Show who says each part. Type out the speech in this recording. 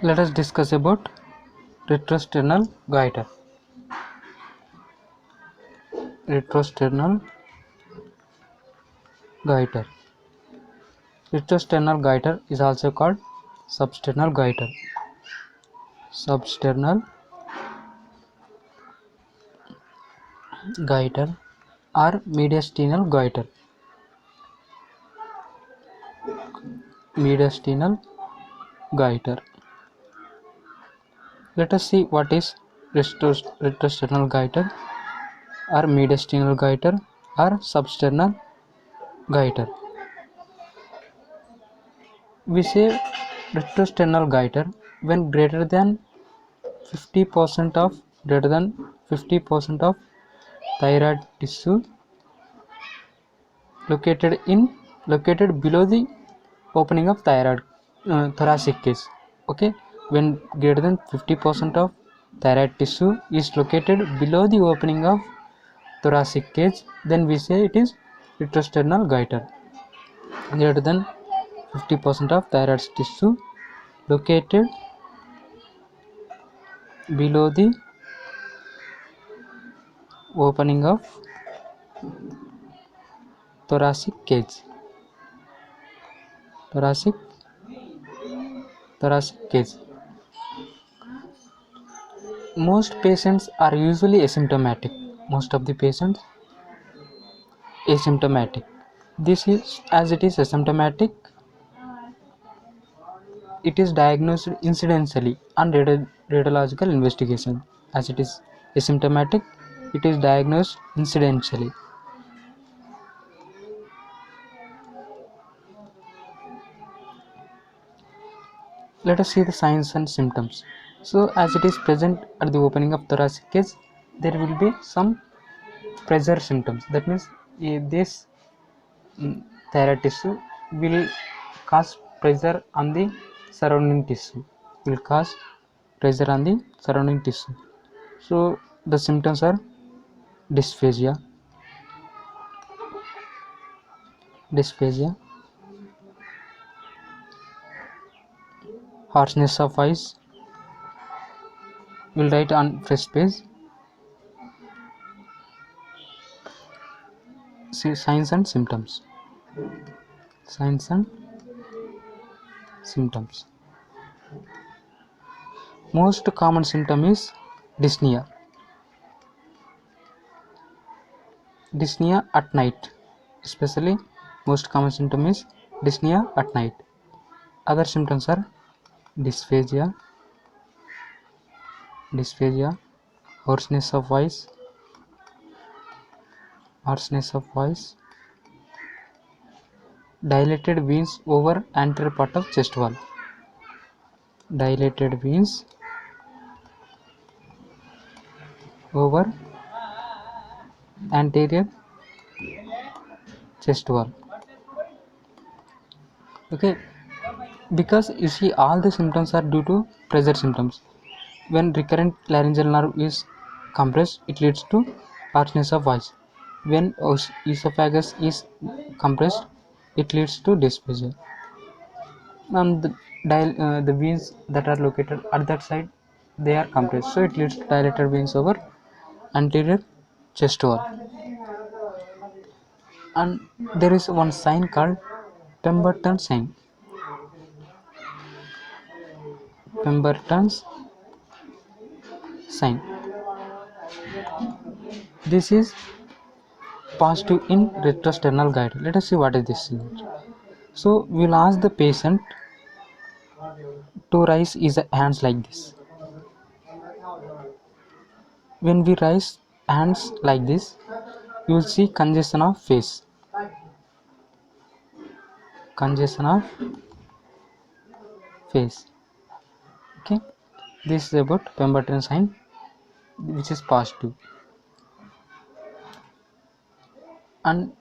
Speaker 1: Let us discuss about retrosternal goiter. Retrosternal goiter. Retrosternal goiter is also called substernal goiter. Substernal goiter or mediastinal goiter. Mediastinal goiter. Let us see what is retrosternal goiter or mediastinal goiter or substernal goiter. We say retrosternal goiter when greater than 50% of thyroid tissue located below the opening of thoracic cage. Okay, when greater than 50% of thyroid tissue is located below the opening of thoracic cage, then we say it is retrosternal goiter. Greater than 50% of thyroid tissue located below the opening of thoracic cage. Thoracic cage. Most patients are usually asymptomatic. Most of the patients asymptomatic. This is as it is asymptomatic, it is diagnosed incidentally on radiological investigation. As it is asymptomatic, it is diagnosed incidentally. Let us see the signs and symptoms. So as it is present at the opening of thoracic cage, there will be some pressure symptoms. That means this thyroid tissue will cause pressure on the surrounding tissue. Will cause pressure on the surrounding tissue. So the symptoms are dysphagia, harshness of eyes. We'll write on first page. See signs and symptoms. Signs and symptoms. Most common symptom is dyspnea. Dyspnea at night. Especially most common symptom is dyspnea at night. Other symptoms are dysphagia, hoarseness of voice, dilated veins over anterior part of chest wall, dilated veins over anterior chest wall. Okay, because you see all the symptoms are due to pressure symptoms. When recurrent laryngeal nerve is compressed, it leads to harshness of voice. When esophagus is compressed, it leads to dysphagia. And the veins that are located at that side, they are compressed, so it leads to dilated veins over anterior chest wall. And there is one sign called Pemberton sign. Pemberton's sign. This is positive in retrosternal goiter. Let us see what is this. So we will ask the patient to raise his hands like this. When we raise hands like this, you will see congestion of face. Congestion of face. Okay, this is about Pemberton sign, which is positive. And